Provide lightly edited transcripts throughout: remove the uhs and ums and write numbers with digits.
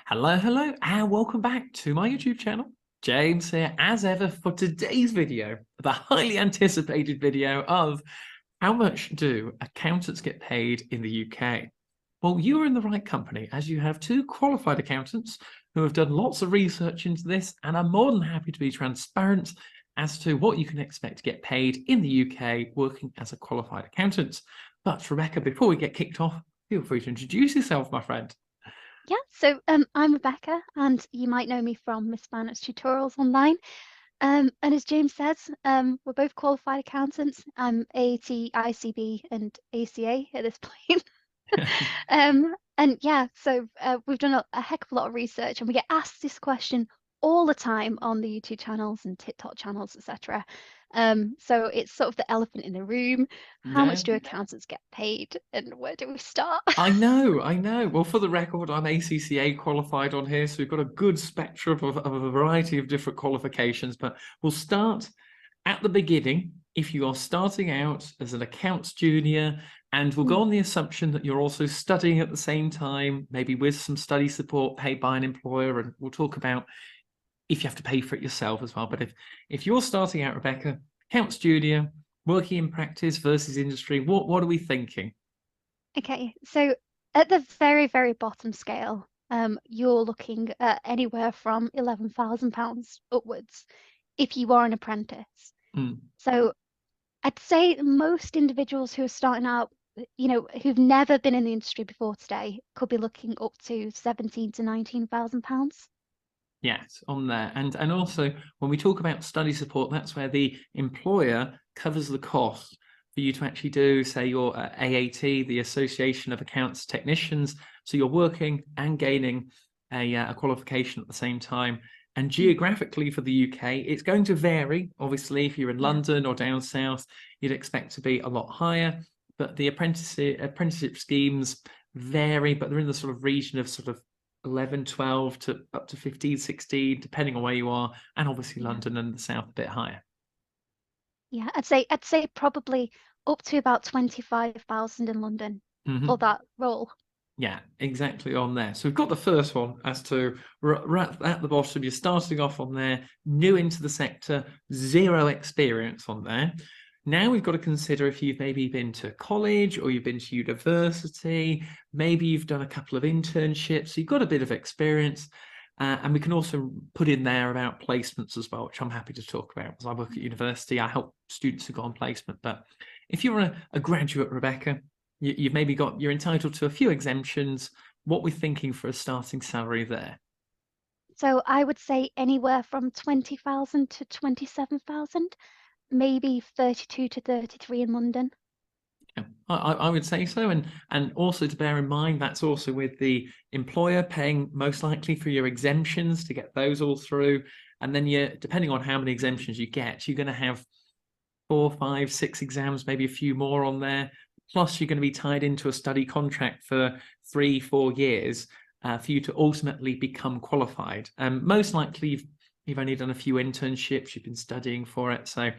Hello, hello, and welcome back to my YouTube channel. James here, as ever, for today's video, the highly anticipated video of how much do accountants get paid in the UK? Well, you are in the right company, as you have two qualified accountants who have done lots of research into this and are more than happy to be transparent as to what you can expect to get paid in the UK working as a qualified accountant. But Rebecca, before we get kicked off, feel free to introduce yourself, my friend. Yeah, so I'm Rebecca, and you might know me from Miss Finance tutorials online. And as James says, we're both qualified accountants. I'm AAT, ICB, and ACA at this point. And yeah, so we've done a heck of a lot of research, and we get asked this question all the time on the YouTube channels and TikTok channels, etc. So it's sort of the elephant in the room. How Yeah. much do accountants get paid, and where do we start? I know, I know. Well, for the record, I'm ACCA qualified on here, so we've got a good spectrum of a variety of different qualifications, but we'll start at the beginning. If you are starting out as an accounts junior, and we'll go on the assumption that you're also studying at the same time, maybe with some study support paid by an employer, and we'll talk about if you have to pay for it yourself as well. But if you're starting out, Rebecca, accounts junior, working in practice versus industry, what are we thinking? Okay, so at the very, very bottom scale, you're looking at anywhere from £11,000 upwards if you are an apprentice. Mm. So I'd say most individuals who are starting out, who've never been in the industry before today, could be looking up to 17 to £19,000. Yes, on there. And also, when we talk about study support, that's where the employer covers the cost for you to actually do, say, your AAT, the Association of Accounts Technicians. So you're working and gaining a qualification at the same time. And geographically for the UK, it's going to vary. Obviously, if you're in London or down south, you'd expect to be a lot higher. But the apprenticeship schemes vary, but they're in the sort of region of sort of 11, 12 to up to 15, 16, depending on where you are, and obviously London and the south a bit higher. Yeah, I'd say probably up to about 25,000 in London for that role. Yeah, exactly on there. So we've got the first one as to right at the bottom, you're starting off on there, new into the sector, zero experience on there. Now we've got to consider if you've maybe been to college or you've been to university, maybe you've done a couple of internships, so you've got a bit of experience. And we can also put in there about placements as well, which I'm happy to talk about. As I work at university, I help students who go on placement. But if you're a graduate, Rebecca, you've maybe you're entitled to a few exemptions. What we're thinking for a starting salary there? So I would say anywhere from 20,000 to 27,000, maybe 32 to 33 in London. Yeah, I would say so, and also to bear in mind that's also with the employer paying most likely for your exemptions to get those all through, and then you, depending on how many exemptions you get, you're going to have 4, 5, 6 exams, maybe a few more on there. Plus, you're going to be tied into a study contract for 3, 4 years for you to ultimately become qualified. Most likely, you've only done a few internships, you've been studying for it, so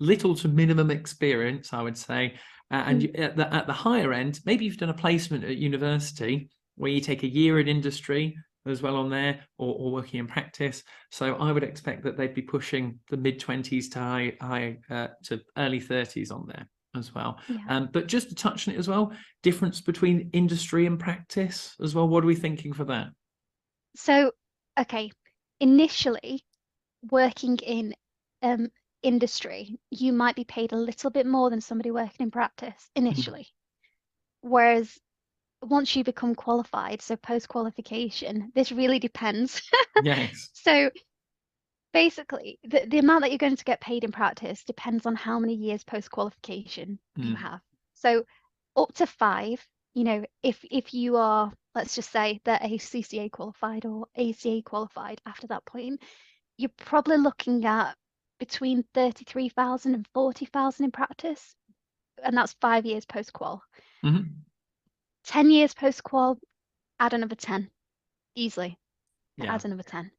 little to minimum experience, I would say. And at the higher end, maybe you've done a placement at university where you take a year in industry as well on there, or working in practice. So I would expect that they'd be pushing the mid-20s to early 30s on there as well. Yeah. But just to touch on it as well, difference between industry and practice as well. What are we thinking for that? So, okay, initially working in industry, you might be paid a little bit more than somebody working in practice initially. Whereas once you become qualified, so post-qualification, this really depends. Yes. So basically, the amount that you're going to get paid in practice depends on how many years post-qualification you have. So up to 5, if you are, let's just say they're ACCA qualified or ACA qualified after that point, you're probably looking at between 33,000 and 40,000 in practice, and that's 5 years post-qual. 10 years post-qual, add another 10, easily. Yeah. Add another 10.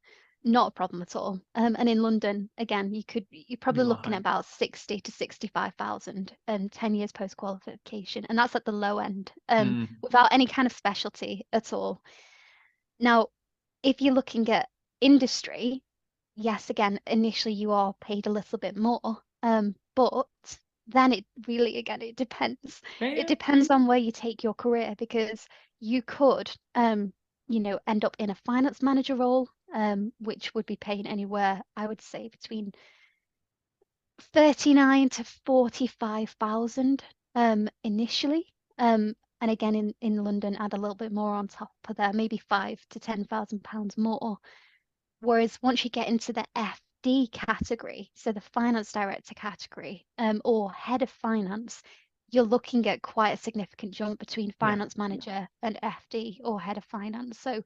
Not a problem at all. And in London, again, you're probably looking at about 60 to 65,000 and 10 years post-qualification, and that's at the low end, without any kind of specialty at all. Now, if you're looking at industry, yes, again, initially you are paid a little bit more, but then it really, again, it depends. It Yeah. depends on where you take your career, because you could, end up in a finance manager role, which would be paying anywhere, I would say, between 39 to 45,000 initially. And again, in London, add a little bit more on top of there, maybe 5 to 10,000 pounds more. Whereas once you get into the FD category, so the finance director category, or head of finance, you're looking at quite a significant jump between finance manager and FD or head of finance. So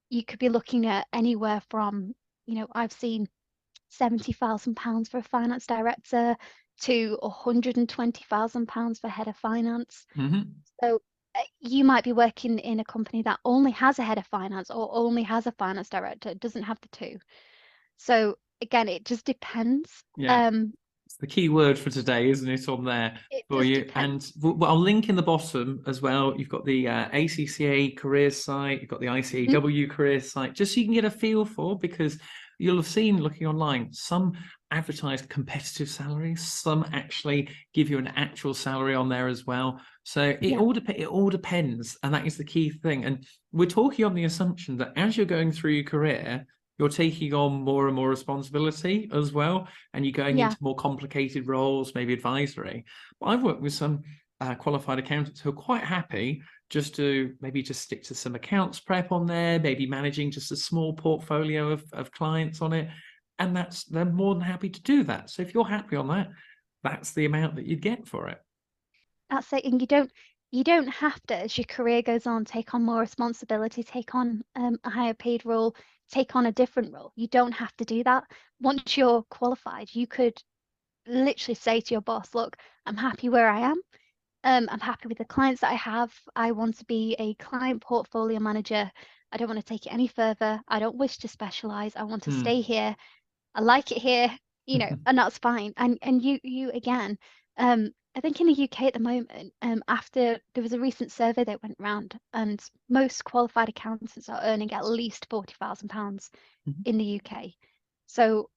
you could be looking at anywhere from, I've seen £70,000 for a finance director to £120,000 for head of finance. So you might be working in a company that only has a head of finance or only has a finance director. It doesn't have the two. So again, it just depends. Yeah. It's the key word for today, isn't it, on there It for does you? depend. And I'll link in the bottom as well. You've got the ACCA careers site, you've got the Mhm. ICAW careers site, just so you can get a feel for, because you'll have seen looking online, some advertised competitive salaries, some actually give you an actual salary on there as well. So it all depends, and that is the key thing. And we're talking on the assumption that as you're going through your career, you're taking on more and more responsibility as well, and you're going Yeah. into more complicated roles, maybe advisory. But I've worked with some qualified accountants who are quite happy just to maybe just stick to some accounts prep on there, maybe managing just a small portfolio of clients on it. And they're more than happy to do that. So if you're happy on that, that's the amount that you'd get for it. That's it. And you don't have to, as your career goes on, take on more responsibility, take on a higher paid role, take on a different role. You don't have to do that. Once you're qualified, you could literally say to your boss, look, I'm happy where I am. I'm happy with the clients that I have. I want to be a client portfolio manager. I don't want to take it any further. I don't wish to specialize. I want to stay here. I like it here, and that's fine. And you again, I think in the UK at the moment, after there was a recent survey that went round, and most qualified accountants are earning at least £40,000 in the UK. So,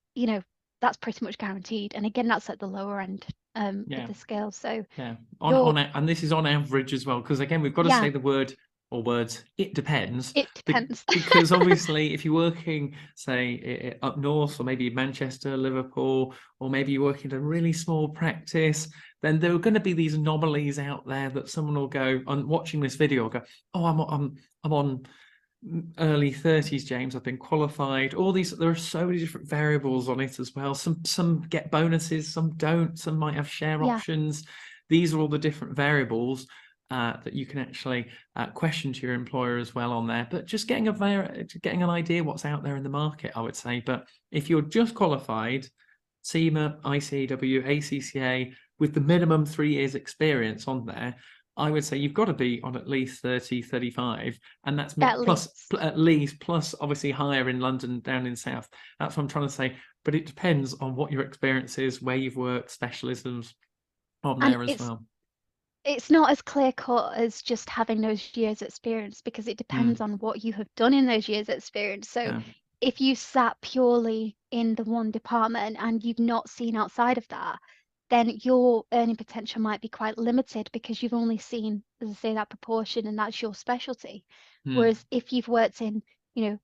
that's pretty much guaranteed. And again, that's at the lower end of the scale. So and this is on average as well, because again, we've got to say the word or words, it depends. it depends. Because obviously if you're working, say, up north, or maybe Manchester, Liverpool, or maybe you're working in a really small practice, then there are going to be these anomalies out there that someone will go on watching this video will go, oh, I'm on early 30s, James, I've been qualified. All these, there are so many different variables on it as well. Some get bonuses, some don't, some might have share options. These are all the different variables that you can actually question to your employer as well on there. But just getting an idea what's out there in the market, I would say. But if you're just qualified, CIMA, ICAW, ACCA, with the minimum 3 years experience on there, I would say you've got to be on at least 30, 35, and that's at least plus obviously higher in London, down in South. That's what I'm trying to say. But it depends on what your experience is, where you've worked, specialisms on there as well. It's not as clear cut as just having those years experience, because it depends on what you have done in those years experience. So if you sat purely in the one department and you've not seen outside of that, then your earning potential might be quite limited, because you've only seen, as I say, that proportion, and that's your specialty. Whereas if you've worked in,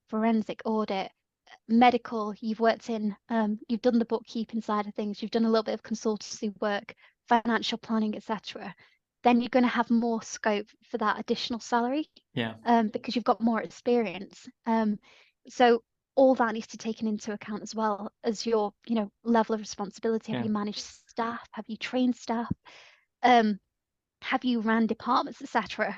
forensic audit, medical, you've worked in, you've done the bookkeeping side of things, you've done a little bit of consultancy work, financial planning, etc., then you're going to have more scope for that additional salary. Because you've got more experience. So all that needs to be taken into account, as well as your, level of responsibility. Have you managed staff? Have you trained staff? Have you ran departments, etc.?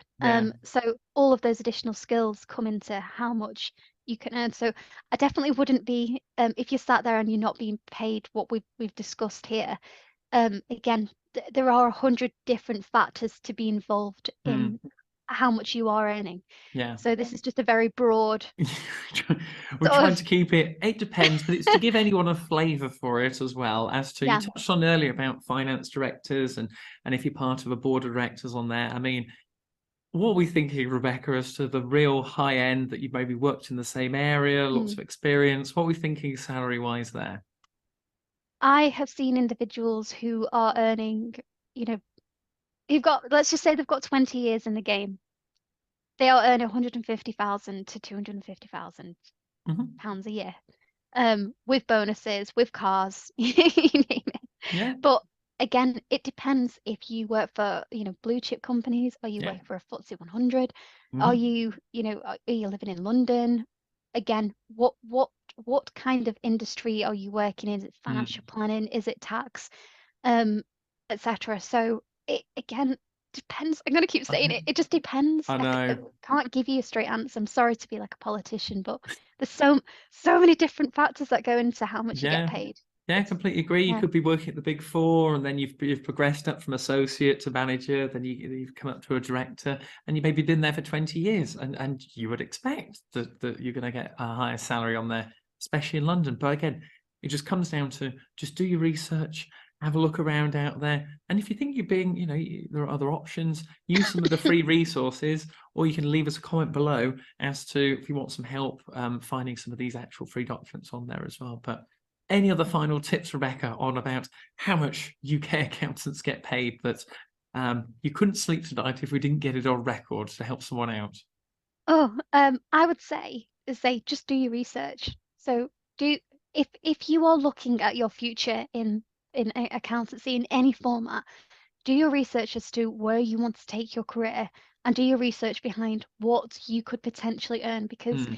So all of those additional skills come into how much you can earn. So I definitely wouldn't be, if you sat there and you're not being paid what we've discussed here. Again, there are 100 different factors to be involved in how much you are earning. So this is just a very broad. We're trying to keep it depends, but it's to give anyone a flavour for it as well. As to you touched on earlier about finance directors and if you're part of a board of directors on there. I mean, what are we thinking, Rebecca, as to the real high end that you've maybe worked in the same area, lots of experience? What are we thinking salary-wise there? I have seen individuals who are earning, you know, you've got, let's just say they've got 20 years in the game. They are earning 150,000 to 250,000 pounds a year, with bonuses, with cars, you name it. Yeah. But again, it depends if you work for, blue chip companies, are you Yeah. working for a FTSE 100? Are you, are you living in London? Again, what kind of industry are you working in? Is it financial planning? Is it tax? Etc. So it again depends. I'm gonna keep saying it. It just depends. I I know. can't give you a straight answer. I'm sorry to be like a politician, but there's so many different factors that go into how much you get Yeah. paid. Yeah, completely agree. You Yeah. could be working at the Big Four, and then you've progressed up from associate to manager, then you've come up to a director, and you've maybe been there for 20 years, and you would expect that you're going to get a higher salary on there, especially in London. But again, it just comes down to just do your research, have a look around out there, and if you think you're being, there are other options, use some of the free resources, or you can leave us a comment below as to if you want some help finding some of these actual free documents on there as well. But any other final tips, Rebecca, on about how much UK accountants get paid that you couldn't sleep tonight if we didn't get it on record to help someone out? Oh, I would say just do your research. So do if you are looking at your future in accountancy in any format, do your research as to where you want to take your career and do your research behind what you could potentially earn. Because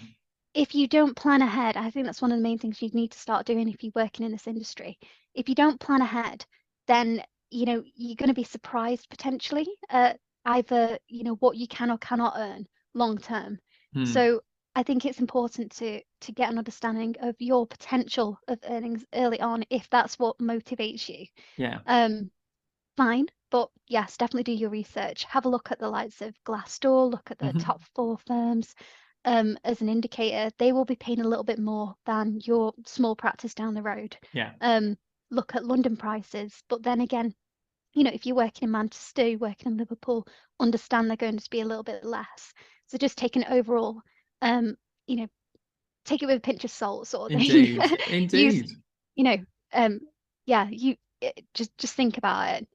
if you don't plan ahead, I think that's one of the main things you need to start doing if you're working in this industry. If you don't plan ahead, then you're going to be surprised potentially at either what you can or cannot earn long term. So I think it's important to get an understanding of your potential of earnings early on if that's what motivates you. Yeah. Fine, but yes, definitely do your research. Have a look at the likes of Glassdoor, look at the top 4 firms. As an indicator, they will be paying a little bit more than your small practice down the road. Yeah. Look at London prices, but then again, if you're working in Manchester, you're working in Liverpool, understand they're going to be a little bit less. So just take an overall, take it with a pinch of salt, sort of thing. Indeed. Use, Indeed. yeah, just think about it.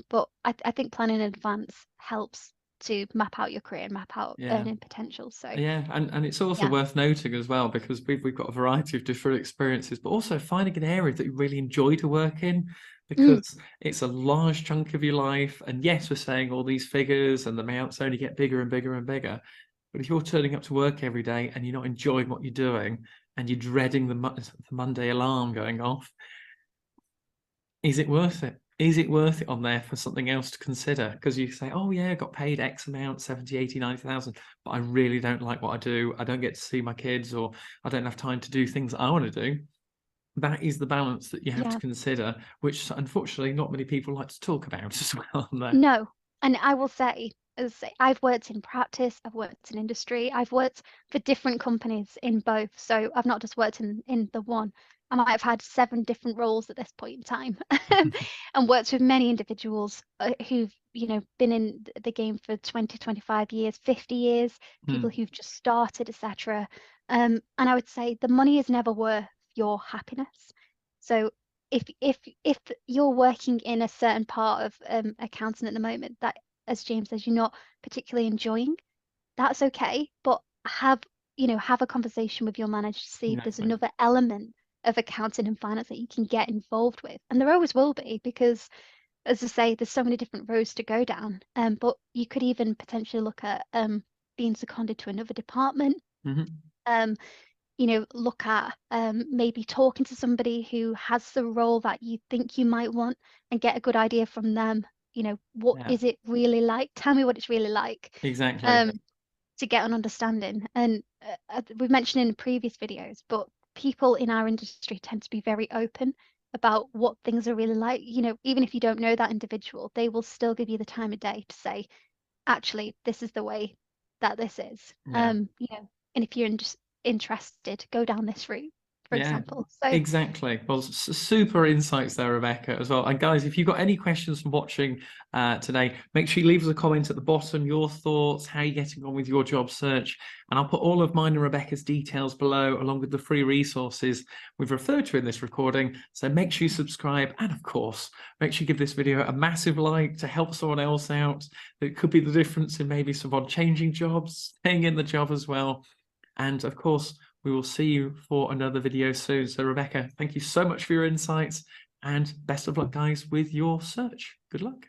But I think planning in advance helps to map out your career and map out Yeah. earning potential. So Yeah, and it's also yeah. worth noting as well, because we've got a variety of different experiences, but also finding an area that you really enjoy to work in, because it's a large chunk of your life. And yes, we're saying all these figures and the amounts only get bigger and bigger and bigger. But if you're turning up to work every day and you're not enjoying what you're doing and you're dreading the Monday alarm going off, is it worth it? Is it worth it on there for something else to consider? Because you say, oh yeah, I got paid X amount, 70, 80, 90,000, but I really don't like what I do. I don't get to see my kids, or I don't have time to do things I want to do. That is the balance that you have to consider, which unfortunately not many people like to talk about as well on there. No, and I will say, I've worked in practice, I've worked in industry, I've worked for different companies in both. So I've not just worked in the one. I might have had 7 different roles at this point in time, and worked with many individuals who've been in the game for 20, 25 years, 50 years, people who've just started, etc. And I would say the money is never worth your happiness. So if you're working in a certain part of accounting at the moment that, as James says, you're not particularly enjoying, that's okay. But have a conversation with your manager to see if there's Exactly. another element of accounting and finance that you can get involved with. And there always will be, because as I say, there's so many different roads to go down. But you could even potentially look at being seconded to another department. Look at maybe talking to somebody who has the role that you think you might want and get a good idea from them. What is it really like? Tell me what it's really like. Exactly. To get an understanding. And we've mentioned in previous videos, but people in our industry tend to be very open about what things are really like. Even if you don't know that individual, they will still give you the time of day to say, actually, this is the way that this is. Yeah. And if you're interested, go down this route, for Yeah, example. So exactly. Well, super insights there, Rebecca, as well. And guys, if you've got any questions from watching today, make sure you leave us a comment at the bottom, your thoughts, how you're getting on with your job search. And I'll put all of mine and Rebecca's details below, along with the free resources we've referred to in this recording. So make sure you subscribe. And of course, make sure you give this video a massive like to help someone else out. It could be the difference in maybe someone changing jobs, staying in the job as well. And of course, we will see you for another video soon. So Rebecca, thank you so much for your insights and best of luck, guys, with your search. Good luck.